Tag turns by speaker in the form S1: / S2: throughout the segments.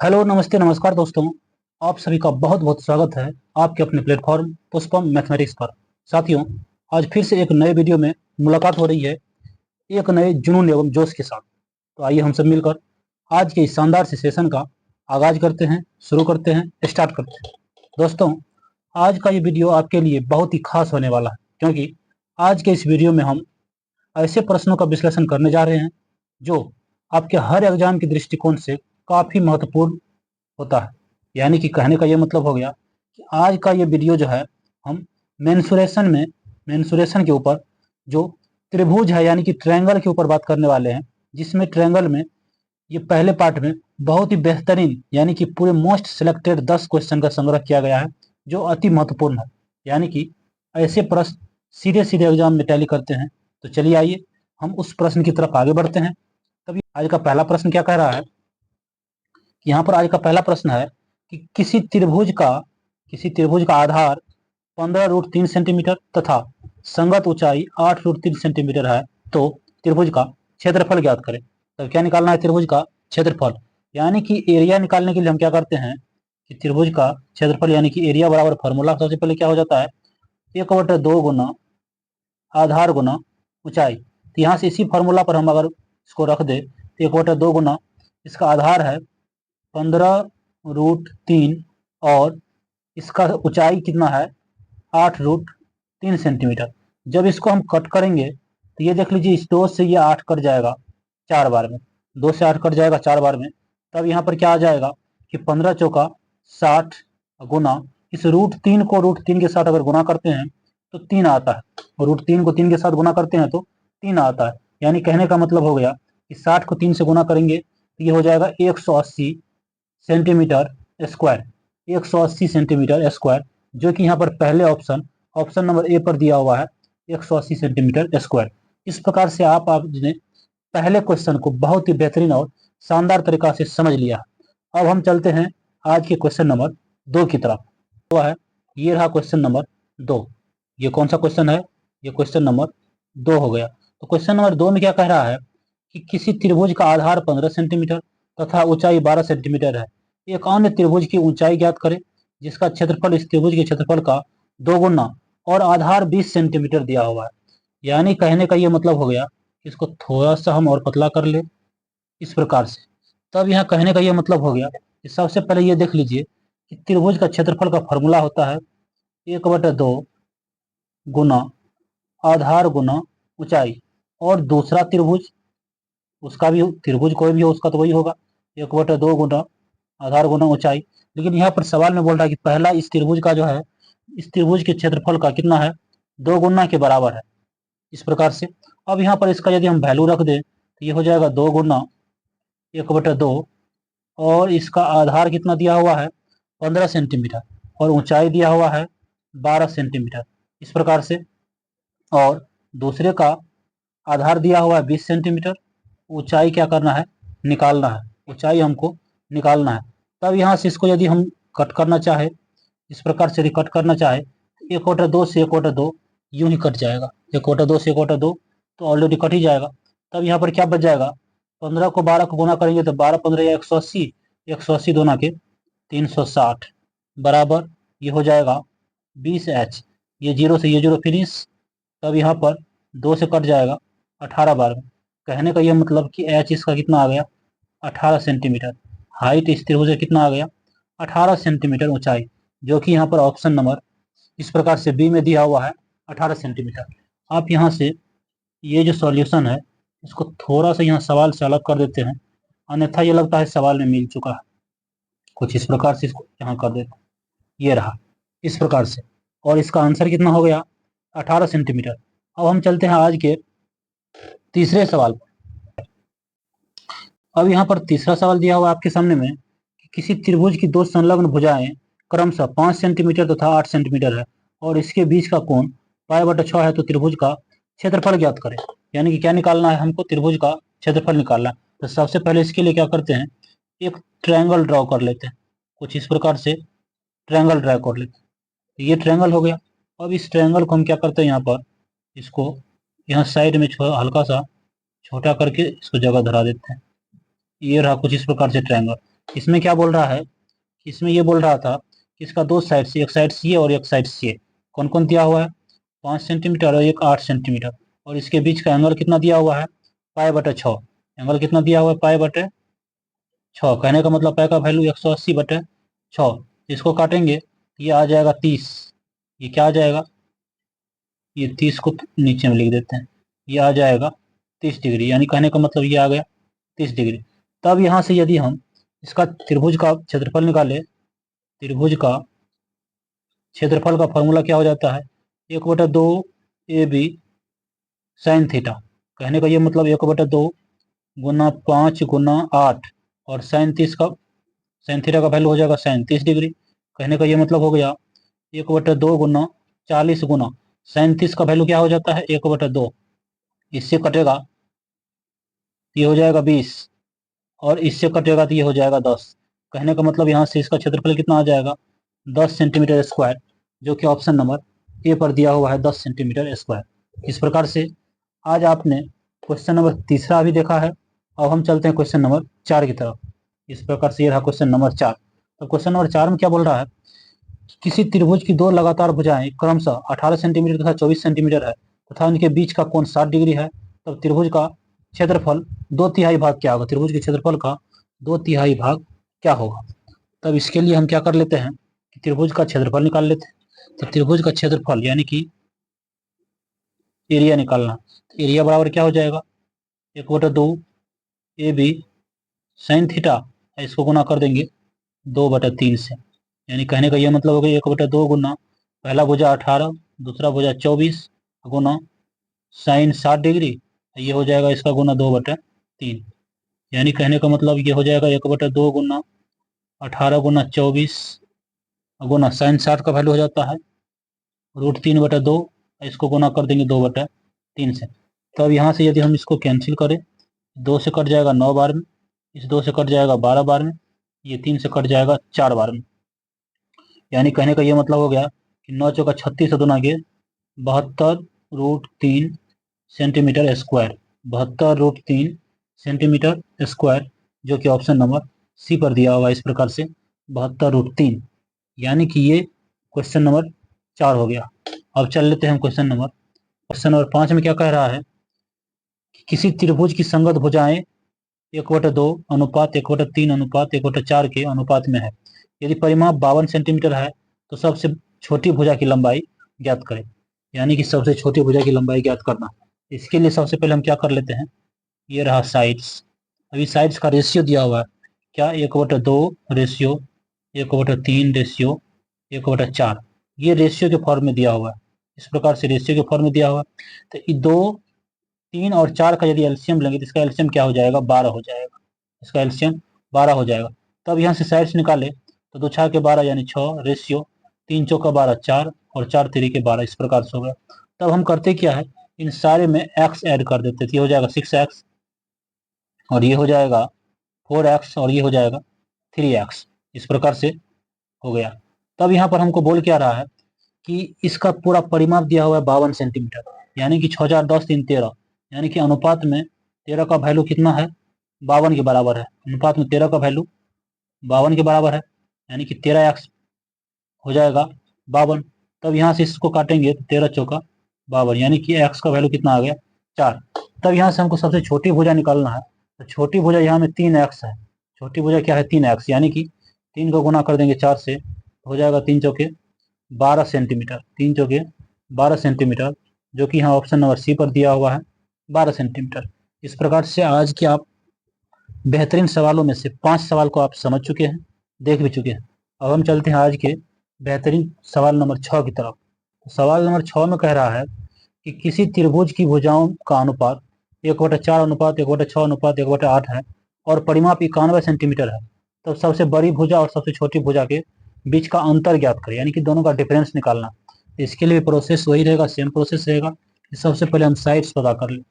S1: Hello, नमस्ते, नमस्कार दोस्तों। आप सभी का बहुत बहुत स्वागत है आपके अपने प्लेटफॉर्म पुष्पम मैथमेटिक्स पर। साथियों, आज फिर से एक नए वीडियो में मुलाकात हो रही है, एक नए जुनून एवं जोश के साथ। तो आइए हम सब मिलकर आज के इस शानदार से सेशन का आगाज करते हैं, शुरू करते हैं, स्टार्ट करते हैं। दोस्तों, आज का ये वीडियो आपके लिए बहुत ही खास होने वाला है, क्योंकि आज के इस वीडियो में हम ऐसे प्रश्नों का विश्लेषण करने जा रहे हैं जो आपके हर एग्जाम के दृष्टिकोण से काफी महत्वपूर्ण होता है। यानी कि कहने का ये मतलब हो गया कि आज का ये वीडियो जो है, हम मेंसुरेशन के ऊपर जो त्रिभुज है यानी कि ट्रायंगल के ऊपर बात करने वाले हैं, जिसमें ट्रायंगल में ये पहले पार्ट में बहुत ही बेहतरीन यानी कि पूरे मोस्ट सिलेक्टेड 10 क्वेश्चन का संग्रह किया गया है, जो अति महत्वपूर्ण है। यानी कि ऐसे प्रश्न सीधे सीधे एग्जाम में टैली करते हैं। तो चलिए आइए हम उस प्रश्न की तरफ आगे बढ़ते हैं। तभी आज का पहला प्रश्न क्या कह रहा है, यहाँ पर आज का पहला प्रश्न है कि किसी त्रिभुज का आधार 15√3 सेंटीमीटर तथा संगत ऊंचाई 8√3 सेंटीमीटर है, तो त्रिभुज का क्षेत्रफल ज्ञात करें। तो क्या निकालना है? त्रिभुज का क्षेत्रफल यानी कि एरिया निकालने के लिए हम क्या करते हैं कि त्रिभुज का क्षेत्रफल यानी कि एरिया बराबर फॉर्मूला सबसे पहले क्या हो जाता है, 1/2 गुना आधार गुना ऊंचाई। तो यहाँ से इसी फॉर्मूला पर हम अगर इसको रख दे तो 1/2 गुना इसका आधार है 15√3 और इसका ऊंचाई कितना है 8√3 सेंटीमीटर। जब इसको हम कट करेंगे तो ये देख लीजिए, इस 2 से ये 8 कट जाएगा 4 बार में, 2 से 8 कट जाएगा 4 बार में। तब यहाँ पर क्या आ जाएगा कि 15 चौका 60 गुना इस √3 को √3 के साथ अगर गुना करते हैं तो 3 आता है, और √3 को 3 के साथ गुना करते हैं तो 3 आता है। यानी कहने का मतलब हो गया कि 60 को 3 से गुना करेंगे तो ये हो जाएगा 180 सेंटीमीटर स्क्वायर, 180 सेंटीमीटर स्क्वायर, जो कि यहाँ पर पहले ऑप्शन नंबर ए पर दिया हुआ है 180 सेंटीमीटर स्क्वायर। इस प्रकार से आपने पहले क्वेश्चन को बहुत ही बेहतरीन और शानदार तरीका से समझ लिया। अब हम चलते हैं आज के क्वेश्चन नंबर 2 की तरफ। हुआ है, ये रहा क्वेश्चन नंबर 2। ये कौन सा क्वेश्चन है? ये क्वेश्चन नंबर 2 हो गया। तो क्वेश्चन नंबर 2 में क्या कह रहा है कि किसी त्रिभुज का आधार 15 सेंटीमीटर तथा ऊंचाई 12 सेंटीमीटर है। एक अन्य त्रिभुज की ऊंचाई ज्ञात करें जिसका क्षेत्रफल इस त्रिभुज के क्षेत्रफल का 2 गुना और आधार 20 सेंटीमीटर दिया हुआ है। यानी कहने का ये मतलब हो गया कि इसको थोड़ा सा हम और पतला कर ले इस प्रकार से। तब यहाँ कहने का ये मतलब हो गया कि सबसे पहले ये देख लीजिए कि त्रिभुज का क्षेत्रफल का फॉर्मूला होता है 1/2 गुना आधार गुना ऊंचाई, और दूसरा त्रिभुज उसका भी त्रिभुज कोई भी हो उसका तो वही होगा 1/2 गुना आधार गुना ऊंचाई। लेकिन यहाँ पर सवाल में बोल रहा है कि पहला इस त्रिभुज का जो है, इस त्रिभुज के क्षेत्रफल का कितना है, 2 गुना के बराबर है इस प्रकार से। अब यहाँ पर इसका यदि हम वैल्यू रख दें तो ये हो जाएगा 2 गुना 1/2, और इसका आधार कितना दिया हुआ है 15 सेंटीमीटर, और ऊंचाई दिया हुआ है 12 सेंटीमीटर इस प्रकार से। और दूसरे का आधार दिया हुआ है 20 सेंटीमीटर, ऊंचाई क्या करना है, निकालना है, ऊंचाई हमको निकालना है। तब यहाँ से इसको यदि हम कट करना चाहे, इस प्रकार से यदि कट करना चाहे, 1/2 से 1/2 यूं ही कट जाएगा, 1/2 से 1/2 तो ऑलरेडी कट ही जाएगा। तब यहाँ पर क्या बच जाएगा, 15 को 12 को गुना करेंगे तो 12 15 या 180, 180 दोना के 360 बराबर ये हो जाएगा 20H। ये जीरो से ये जीरो फिनिश। तब यहाँ पर 2 से कट जाएगा 18 बार में। कहने का यह मतलब कि H इसका कितना आ गया 18 सेंटीमीटर। हाइट इस त्रिभुज का कितना आ गया 18 सेंटीमीटर ऊंचाई, जो कि यहाँ पर ऑप्शन नंबर इस प्रकार से बी में दिया हुआ है 18 सेंटीमीटर। आप यहाँ से ये जो सॉल्यूशन है इसको थोड़ा सा यहाँ सवाल से अलग कर देते हैं, अन्यथा ये लगता है सवाल में मिल चुका है। कुछ इस प्रकार से इसको यहाँ कर देते हैं, ये रहा इस प्रकार से, और इसका आंसर कितना हो गया 18 सेंटीमीटर। अब हम चलते हैं आज के तीसरे सवाल पर। अब यहाँ पर तीसरा सवाल दिया हुआ आपके सामने में कि किसी त्रिभुज की 2 संलग्न भुजाएं क्रमशः 5 सेंटीमीटर तथा 8 सेंटीमीटर है और इसके बीच का कोण π/6 है, तो त्रिभुज का क्षेत्रफल ज्ञात करें। यानी कि क्या निकालना है हमको, त्रिभुज का क्षेत्रफल निकालना है। तो सबसे पहले इसके लिए क्या करते हैं, एक ट्रायंगल ड्रॉ कर लेते हैं, कुछ इस प्रकार से ट्रायंगल ड्रॉ कर लेते हैं। ये ट्रायंगल हो गया। अब इस ट्रायंगल को हम क्या करते हैं, यहाँ पर इसको यहाँ साइड में हल्का सा छोटा करके इसको जगह धरा देते हैं। ये रहा कुछ इस प्रकार से ट्रायंगल। इसमें क्या बोल रहा है, इसमें ये बोल रहा था कि इसका दो साइड से, एक साइड सी और एक साइड सी। कौन कौन दिया हुआ है, 5 सेंटीमीटर और एक 8 सेंटीमीटर, और इसके बीच का एंगल कितना दिया हुआ है, पाई/6। एंगल कितना दिया हुआ है, पाई/6। कहने का मतलब पाई का वैल्यू 180/6। इसको काटेंगे तो ये आ जाएगा 30। ये क्या आ जाएगा, ये 30 को नीचे में लिख देते हैं, ये आ जाएगा 30 डिग्री, यानी कहने का मतलब ये आ गया 30 डिग्री। तब यहाँ से यदि हम इसका त्रिभुज का क्षेत्रफल निकाले, त्रिभुज का क्षेत्रफल का फॉर्मूला क्या हो जाता है, 1/2 AB साइन थीटा। कहने का ये मतलब 1/2 गुना 5 गुना 8, और साइन थीटा का वैल्यू हो जाएगा साइन 30 डिग्री। कहने का ये मतलब हो गया 1/2 गुना 40 गुना साइन 30 का वैल्यू क्या हो जाता है, 1/2। इससे कटेगा ये हो जाएगा 20, और इससे कटेगा तो ये हो जाएगा 10। कहने का मतलब यहाँ से इसका क्षेत्रफल कितना आ जाएगा, 10 सेंटीमीटर स्क्वायर, जो कि ऑप्शन नंबर ए पर दिया हुआ है, 10 सेंटीमीटर स्क्वायर। इस प्रकार से आज आपने क्वेश्चन नंबर तीसरा भी देखा है। अब हम चलते हैं क्वेश्चन नंबर 4 की तरफ। इस प्रकार से ये रहा क्वेश्चन नंबर 4। तो क्वेश्चन नंबर 4 में क्या बोल रहा है, किसी त्रिभुज की दो लगातार भुजाएं क्रमशः 18 सेंटीमीटर तथा 24 सेंटीमीटर है तथा उनके बीच का कोण 60 डिग्री है, तब त्रिभुज का क्षेत्रफल 2/3 भाग क्या होगा, त्रिभुज के क्षेत्रफल का 2/3 भाग क्या होगा। तब इसके लिए हम क्या कर लेते हैं कि त्रिभुज का क्षेत्रफल निकाल लेते हैं। तो त्रिभुज का क्षेत्रफल यानी कि एरिया निकालना, एरिया बराबर क्या हो जाएगा, 1/2 AB साइन थीटा, इसको गुना कर देंगे 2/3 से। यानी कहने का यह मतलब हो गया 1/2 गुना पहला भुजा 18, दूसरा भुजा 24 गुना साइन 60 डिग्री, ये हो जाएगा इसका गुना 2/3। यानी कहने का मतलब ये हो जाएगा 1/2 गुना 18 गुना 24 गुना साइन 60 का वैल्यू हो जाता है √3/2, इसको गुना कर देंगे 2/3 से। तो अब यहाँ से यदि हम इसको कैंसिल करें, 2 से कट जाएगा 9 बार में, इस 2 से कट जाएगा 12 बार में, ये 3 से कट जाएगा 4 बार में। यानी कहने का ये मतलब हो गया कि 9 चौका 36 दुना के 72√3 सेंटीमीटर स्क्वायर, 72√3 सेंटीमीटर स्क्वायर, जो कि ऑप्शन नंबर सी पर दिया हुआ है इस प्रकार से 72√3। यानी कि ये क्वेश्चन नंबर 4 हो गया। अब चल लेते हैं हम क्वेश्चन नंबर 5 में क्या कह रहा है कि किसी त्रिभुज की संगत भुजाएं 1/2 अनुपात 1/3 अनुपात 1/4 के अनुपात में है। यदि परिमाप 52 सेंटीमीटर है तो सबसे छोटी भुजा की लंबाई ज्ञात करें। यानी कि सबसे छोटी भुजा की लंबाई ज्ञात करना। इसके लिए सबसे पहले हम क्या कर लेते हैं, ये रहा साइड्स। अभी साइड्स का रेशियो दिया हुआ है क्या, 1/2 रेशियो 1/3 रेशियो 1/4, ये रेशियो के फॉर्म में दिया हुआ है। इस प्रकार से रेशियो के फॉर्म में दिया हुआ है। तो ये 2, 3 और 4 का यदि एलसीएम लेंगे तो इसका एलसीएम क्या हो जाएगा, 12 हो जाएगा। इसका एलसीएम 12 हो जाएगा। तब यहाँ से साइड्स निकाले तो 2 6 के 12 यानी 6 रेशियो 3 चौका 12 4 और 4 3 के 12, इस प्रकार से हो गया। तब हम करते क्या है, इन सारे में x ऐड कर देते थे, ये हो जाएगा 6x और ये हो जाएगा 4x और ये हो जाएगा 3x, इस प्रकार से हो गया। तब यहाँ पर हमको बोल क्या रहा है कि इसका पूरा परिमाप दिया हुआ है 52 सेंटीमीटर, यानी कि 6 4 10 3 13, यानी कि अनुपात में 13 का वैल्यू कितना है, 52 के बराबर है। अनुपात में 13 का वैल्यू 52 के बराबर है, यानी कि 13x हो जाएगा 52। तब यहाँ से इसको काटेंगे तो 13 चौका 52, यानी कि x का वैल्यू कितना आ गया, 4। तब यहाँ से हमको सबसे छोटी भुजा निकालना है। तो छोटी भुजा यहाँ में 3x है, छोटी भुजा क्या है 3x, यानी कि 3 को गुना कर देंगे 4 से, हो जाएगा 3 चौके 12 सेंटीमीटर, 3 चौके 12 सेंटीमीटर, जो कि यहाँ ऑप्शन नंबर सी पर दिया हुआ है 12 सेंटीमीटर। इस प्रकार से आज के आप बेहतरीन सवालों में से 5 सवाल को आप समझ चुके हैं, देख भी चुके हैं। अब हम चलते हैं आज के बेहतरीन सवाल नंबर 6 की तरफ। सवाल नंबर 6 में कह रहा है कि किसी त्रिभुज की भुजाओं का अनुपात 1/4 अनुपात 1/6 अनुपात 1/8 है और परिमाप 91 सेंटीमीटर है। तो सबसे बड़ी भुजा और सबसे छोटी भुजा के बीच का अंतर ज्ञात करें, यानी कि दोनों का डिफरेंस निकालना। इसके लिए प्रोसेस वही रहेगा, सेम प्रोसेस रहेगा। सबसे पहले हम साइड्स पता कर ले,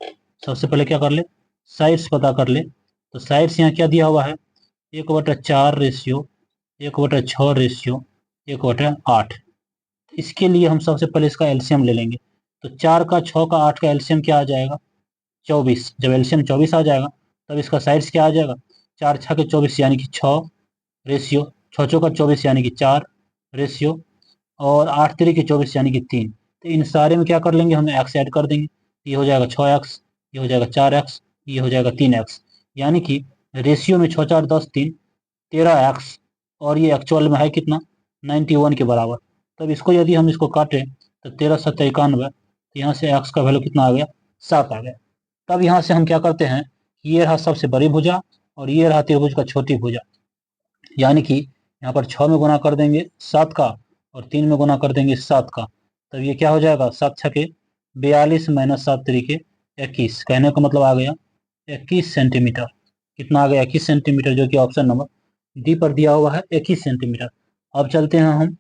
S1: सबसे पहले क्या कर ले, साइड्स पता कर ले। तो साइड्स यहाँ क्या दिया हुआ है, 1/4 रेशियो 1/6 रेशियो 1/8। इसके लिए हम सबसे पहले इसका एलसीएम ले लेंगे। तो 4 का 6 का 8 का एलसीएम क्या आ जाएगा, 24। जब एलसीएम 24 आ जाएगा तब इसका साइड्स क्या आ जाएगा, 4 6 के 24, यानी कि 6 रेशियो 6 चौका 24 यानी कि 4 रेशियो, और 8 तिरिक 24 यानी कि 3। तो इन सारे में क्या कर लेंगे, हम एक्स ऐड कर देंगे। ये हो जाएगा 6x, ये हो जाएगा 4x, ये हो जाएगा 3x। यानी कि रेशियो में 6 4 10 3 13x, और ये एक्चुअल में है कितना, 91 के बराबर। तब इसको यदि हम इसको काटें तो 13 7 91, तो यहाँ से x का वैल्यू कितना आ गया, 7 आ गया। तब यहाँ से हम क्या करते हैं, ये रहा सबसे बड़ी भुजा और ये रहा त्रिभुज का छोटी भुजा, यानी कि यहाँ पर 6 में गुना कर देंगे 7 का और 3 में गुना कर देंगे 7 का। तब ये क्या हो जाएगा, 7 छके 42 माइनस 7 तरीके 21। कहने का मतलब आ गया 21 सेंटीमीटर। कितना आ गया, 21 सेंटीमीटर, जो कि ऑप्शन नंबर डी पर दिया हुआ है, 21 सेंटीमीटर। अब चलते हैं हम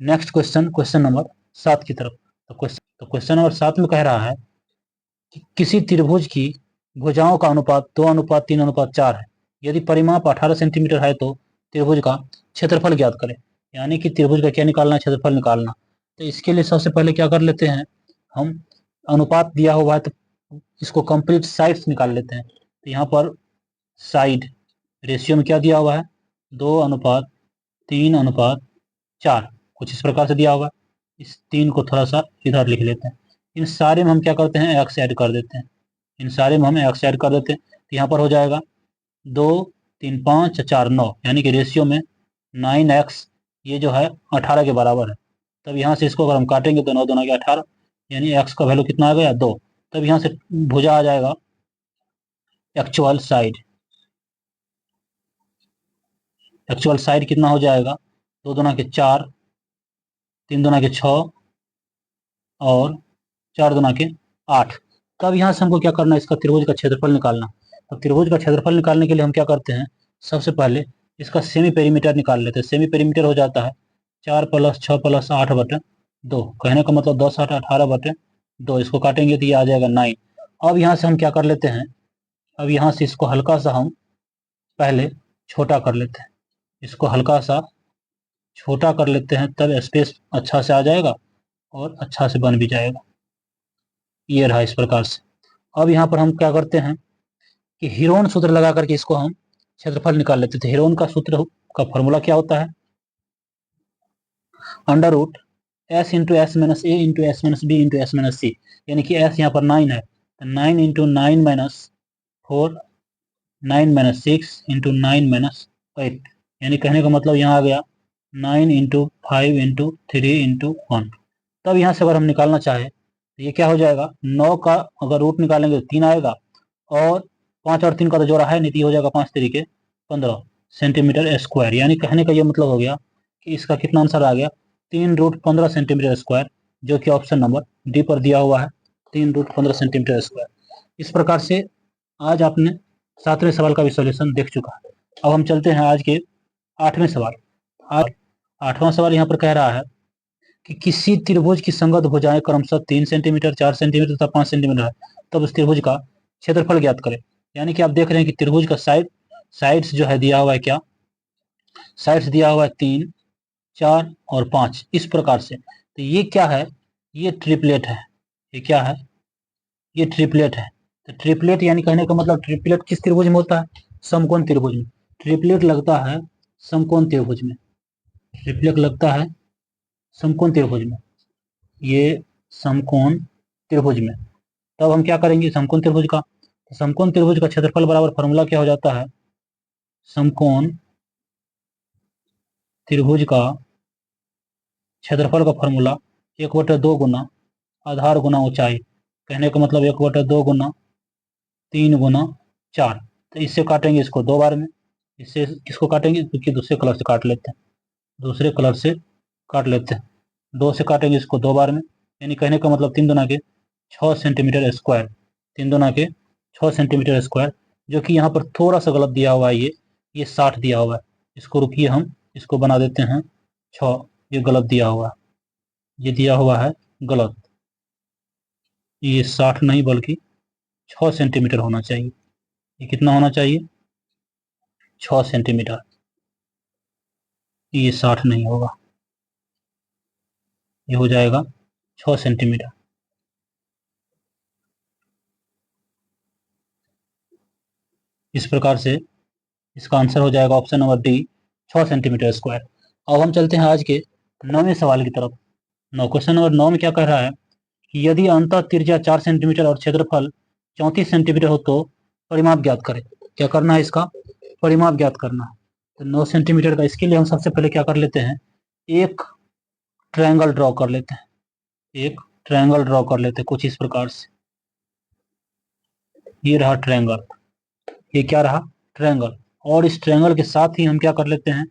S1: नेक्स्ट क्वेश्चन, क्वेश्चन नंबर 7 की तरफ। तो क्वेश्चन नंबर 7 में कह रहा है कि किसी त्रिभुज की भुजाओं का अनुपात 2:3:4 है। यदि परिमाप 18 सेंटीमीटर है तो त्रिभुज का क्षेत्रफल ज्ञात करें। यानी कि त्रिभुज का क्या निकालना है, क्षेत्रफल निकालना। तो इसके लिए सबसे पहले क्या कर लेते हैं, हम अनुपात दिया हुआ है तो इसको कंप्लीट साइड्स निकाल लेते हैं। तो यहाँ पर साइड रेशियो में क्या दिया हुआ है, 2:3:4, कुछ इस प्रकार से दिया होगा। इस 3 को थोड़ा सा इधर लिख लेते हैं। इन सारे में हम क्या करते हैं, एक्स ऐड कर देते हैं। इन सारे में हम एक्स ऐड कर देते हैं। तो यहाँ पर हो जाएगा 2 3 5 4 9, यानी कि रेशियो में 9x, ये जो है 18 के बराबर है। तब यहाँ से इसको अगर हम काटेंगे तो 9 2 के 18, यानी x का वैल्यू कितना आ गया, 2। तब यहाँ से भुजा आ जाएगा एक्चुअल साइड। एक्चुअल साइड कितना हो जाएगा, 2 2 के 4, 3 2 के 6 और 4 2 के 8। तब यहाँ से हमको क्या करना है, इसका त्रिभुज का क्षेत्रफल निकालना। अब त्रिभुज का क्षेत्रफल निकालने के लिए हम क्या करते हैं, सबसे पहले इसका सेमी पेरीमीटर निकाल लेते हैं। सेमी पेरीमीटर हो जाता है 4 + 6 + 8 बटे 2। कहने का मतलब 10 8 18 बटे 2। इसको काटेंगे तो ये आ जाएगा 9। अब यहाँ से हम क्या कर लेते हैं, अब यहाँ से इसको हल्का सा हम पहले छोटा कर लेते हैं। इसको हल्का सा छोटा कर लेते हैं, तब स्पेस अच्छा से आ जाएगा और अच्छा से बन भी जाएगा। ये रहा इस प्रकार से। अब यहाँ पर हम क्या करते हैं कि हीरोन सूत्र लगा करके इसको हम क्षेत्रफल निकाल लेते थे। हीरोन का सूत्र का फॉर्मूला क्या होता है, √s × s - a × s - b × s - c। यानी कि s यहाँ पर 9 है तो 9 × 9 - 4 9 - 6 × 9 - 8। यानी कहने का मतलब यहाँ आ गया 9 × 5 × 3 × 1। तब यहाँ से अगर हम निकालना चाहे तो ये क्या हो जाएगा, 9 का अगर रूट निकालेंगे तो 3 आएगा, और 5 और 3 का तो जोड़ा है नहीं, तो ये हो जाएगा 5 तरीके 15 सेंटीमीटर स्क्वायर। यानी कहने का ये मतलब हो गया कि इसका कितना आंसर आ गया, 3√15 सेंटीमीटर स्क्वायर, जो कि ऑप्शन नंबर डी पर दिया हुआ है, 3√15 सेंटीमीटर स्क्वायर। इस प्रकार से आज आपने 7वें सवाल का भी सॉल्यूशन देख चुका है। अब हम चलते हैं आज के 8वें सवाल। आज 8वां सवाल यहाँ पर कह रहा है कि किसी त्रिभुज की संगत भुजाएं क्रमशः 3 सेंटीमीटर 4 सेंटीमीटर तथा 5 सेंटीमीटर है, तब उस त्रिभुज का क्षेत्रफल ज्ञात करें। यानी कि आप देख रहे हैं कि त्रिभुज का साइड्स जो है दिया हुआ है, क्या साइड्स दिया हुआ है, 3 4 और 5, इस प्रकार से। तो ये क्या है, ये ट्रिपलेट है। ये क्या है, ये ट्रिपलेट है। तो ट्रिपलेट यानी कहने का मतलब ट्रिपलेट किस त्रिभुज में होता है, समकोण त्रिभुज में। ट्रिपलेट लगता है समकोण त्रिभुज में। ट्रिपलेट लगता है समकोण त्रिभुज में, ये समकोण त्रिभुज में। तब हम क्या करेंगे, समकोण त्रिभुज का, तो समकोण त्रिभुज का क्षेत्रफल बराबर फॉर्मूला क्या हो जाता है, समकोण त्रिभुज का क्षेत्रफल का फॉर्मूला 1/2 गुना आधार गुना ऊंचाई। कहने का मतलब 1/2 गुना 3 गुना 4। तो इससे काटेंगे इसको 2 बार में, इससे किसको काटेंगे, क्योंकि दूसरे कलर से काट लेते हैं, दूसरे कलर से काट लेते हैं। 2 से काटेंगे इसको 2 बार में, यानी कहने का मतलब 3 दूना के 6 सेंटीमीटर स्क्वायर। 3 दूना के 6 सेंटीमीटर स्क्वायर, जो कि यहाँ पर थोड़ा सा गलत दिया हुआ है, ये 60 दिया हुआ है। इसको रुकिए, हम इसको बना देते हैं 6। ये गलत दिया हुआ है, ये दिया हुआ है गलत। ये 60 नहीं बल्कि 6 सेंटीमीटर होना चाहिए। ये कितना होना चाहिए, 6 सेंटीमीटर। ये 60 नहीं होगा, ये हो जाएगा 6 सेंटीमीटर। इस प्रकार से इसका आंसर हो जाएगा option number D, 6 centimetre square. अब हम चलते हैं आज के 9वें सवाल की तरफ। क्वेश्चन नंबर 9 में क्या कह रहा है कि यदि अंतः त्रिज्या 4 सेंटीमीटर और क्षेत्रफल 34 सेंटीमीटर हो तो परिमाप ज्ञात करें। क्या करना है, इसका परिमाप ज्ञात करना है। तो 9 सेंटीमीटर का, इसके लिए हम सबसे पहले क्या कर लेते हैं, एक ट्रायंगल ड्रॉ कर लेते हैं। एक ट्रायंगल ड्रॉ कर लेते हैं कुछ इस प्रकार से। ये रहा ट्रायंगल, ये क्या रहा, ट्रायंगल। और इस ट्रायंगल के साथ ही हम क्या कर लेते हैं,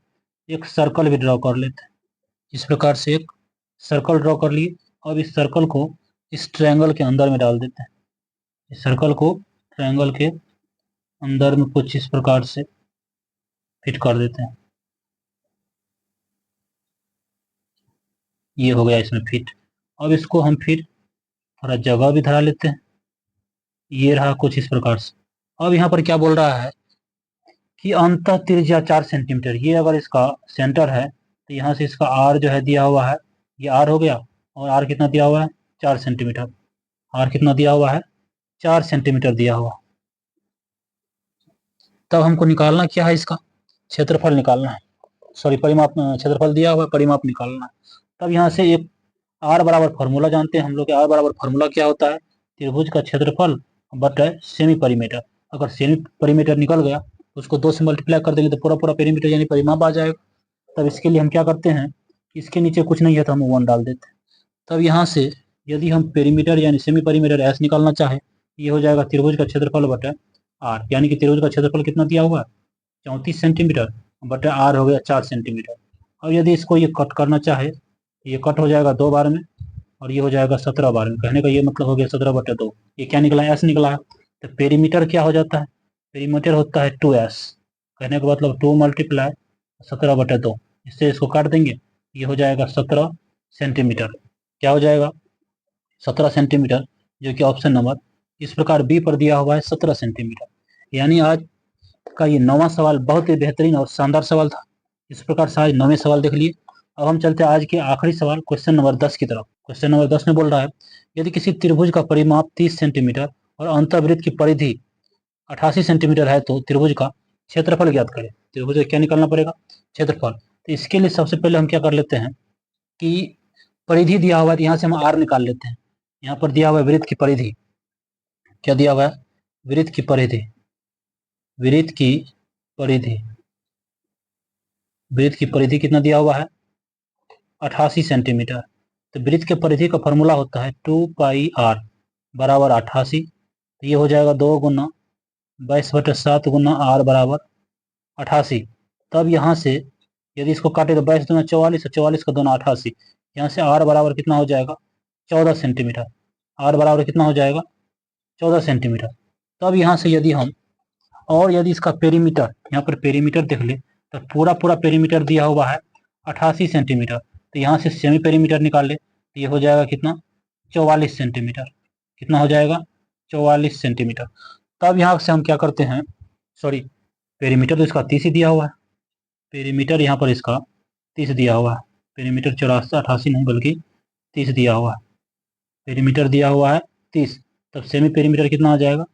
S1: एक सर्कल भी ड्रॉ कर लेते हैं। इस प्रकार से एक सर्कल ड्रॉ कर लिए। अब इस सर्कल को इस ट्रायंगल के अंदर में डाल देते हैं। इस सर्कल को ट्रायंगल के अंदर में कुछ इस प्रकार से फिट कर देते हैं। ये हो गया इसमें फिट। अब इसको हम फिर थोड़ा जगह भी धरा लेते हैं। ये रहा कुछ इस प्रकार से। अब यहाँ पर क्या बोल रहा है कि अंतः त्रिज्या 4 सेंटीमीटर। ये अगर इसका सेंटर है तो यहाँ से इसका आर जो है दिया हुआ है, ये आर हो गया। और आर कितना दिया हुआ है, 4 सेंटीमीटर। आर कितना दिया हुआ है, 4 सेंटीमीटर दिया हुआ। तब हमको निकालना क्या है, इसका क्षेत्रफल निकालना है। सॉरी, परिमाप, क्षेत्रफल दिया हुआ है, परिमाप निकालना है। तब यहाँ से एक आर बराबर फार्मूला जानते हैं हम लोग। आर बराबर फार्मूला क्या होता है, त्रिभुज का क्षेत्रफल बटा सेमी परिमीटर। अगर सेमी परिमीटर निकल गया तो उसको 2 से मल्टीप्लाई कर देंगे तो पूरा पूरा परिमीटर यानी परिमाप आ जाएगा। तब इसके लिए हम क्या करते हैं, इसके नीचे कुछ नहीं है तो हम 1 डाल देते हैं। तब यहाँ से यदि हम पेरीमीटर यानी सेमी परिमीटर एस निकालना चाहे, ये हो जाएगा त्रिभुज का क्षेत्रफल बटा आर। यानी कि त्रिभुज का क्षेत्रफल कितना दिया हुआ है, 34 सेंटीमीटर बटा आर हो गया 4 सेंटीमीटर। अब यदि इसको ये कट करना चाहे, ये कट हो जाएगा 2 बार में और ये हो जाएगा 17 बार में। कहने का ये मतलब हो गया 17/2। ये क्या निकला, एस निकला है। तो पेरीमीटर क्या हो जाता है, पेरीमीटर होता है 2s। कहने का मतलब 2 मल्टीप्लाई 17/2। इससे इसको काट देंगे, ये हो जाएगा 17 सेंटीमीटर। क्या हो जाएगा, 17 सेंटीमीटर, जो कि ऑप्शन नंबर इस प्रकार बी पर दिया हुआ है 17 सेंटीमीटर। यानी आज का ये 9वां सवाल बहुत ही बेहतरीन और शानदार सवाल था। इस प्रकार से आज 9वें सवाल देख लिए। अब हम चलते हैं आज के आखिरी सवाल क्वेश्चन नंबर 10 की तरफ। क्वेश्चन नंबर 10 में बोल रहा है यदि किसी त्रिभुज का परिमाप 30 सेंटीमीटर और अंतःवृत्त की परिधि 88 सेंटीमीटर है तो त्रिभुज का क्षेत्रफल ज्ञात करें। त्रिभुज का क्या निकालना पड़ेगा, क्षेत्रफल। तो इसके लिए सबसे पहले हम क्या कर लेते हैं कि परिधि दिया हुआ है, यहाँ से हम आर निकाल लेते हैं। यहाँ पर दिया हुआ है वृत्त की परिधि। क्या दिया हुआ है, वृत्त की परिधि। वृत्त की परिधि, वृत्त की परिधि कितना दिया हुआ है, 88 सेंटीमीटर। तो वृत्त के परिधि का फॉर्मूला होता है 2πr बराबर 88। तो ये हो जाएगा 2 गुना 22/7 गुना आर बराबर 88। तब यहाँ से यदि इसको काटे तो 22 दूना 44 और 44 का दूना 88। यहाँ से आर बराबर कितना हो जाएगा, 14 सेंटीमीटर। आर बराबर कितना हो जाएगा, 14 सेंटीमीटर। तब यहाँ से यदि हम, और यदि इसका पेरीमीटर, यहाँ पर पेरीमीटर देख ले तो पूरा पूरा पेरीमीटर दिया हुआ है 88 सेंटीमीटर। तो यहाँ से सेमी पेरीमीटर निकाल ले तो ये हो जाएगा कितना, 44 सेंटीमीटर। कितना हो जाएगा, 44 सेंटीमीटर। तब यहाँ से हम क्या करते हैं, सॉरी, पेरीमीटर तो इसका 30 ही दिया हुआ है। पेरीमीटर यहाँ पर इसका 30 दिया हुआ है। पेरीमीटर 84 88 नहीं बल्कि 30 दिया हुआ है। पेरीमीटर दिया हुआ है 30। तब सेमी पेरीमीटर कितना आ जाएगा,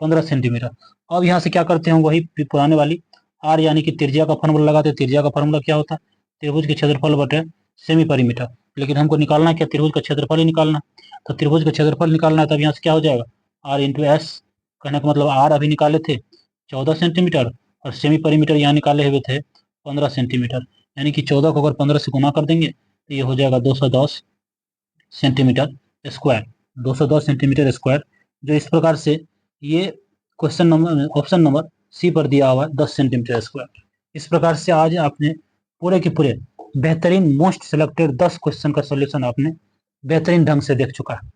S1: 15 सेंटीमीटर। अब यहाँ से क्या करते हैं, वही पुराने वाली आर यानी कि त्रिज्या का फॉर्मूला लगाते हैं। त्रिज्या का फॉर्मूला क्या होता है, त्रिभुज के क्षेत्रफल बटे सेमी परिमीटर। लेकिन हमको निकालना क्या, त्रिभुज का क्षेत्रफल ही निकालना। तो त्रिभुज का क्षेत्रफल निकालना है, तब यहाँ से क्या हो जाएगा, आर इंटू एस। कहने का मतलब आर अभी निकाले थे 14 सेंटीमीटर और सेमी परिमीटर यहाँ निकाले हुए थे 15 सेंटीमीटर। यानी कि 14 को अगर 15 से गुना कर देंगे तो ये हो जाएगा 210 सेंटीमीटर स्क्वायर। 210 सेंटीमीटर स्क्वायर, जो इस प्रकार से ये question number, option number C पर दिया हुआ है 10 सेंटीमीटर स्क्वायर। इस प्रकार से आज आपने पूरे के पूरे बेहतरीन मोस्ट सिलेक्टेड 10 क्वेश्चन का सॉल्यूशन आपने बेहतरीन ढंग से देख चुका है।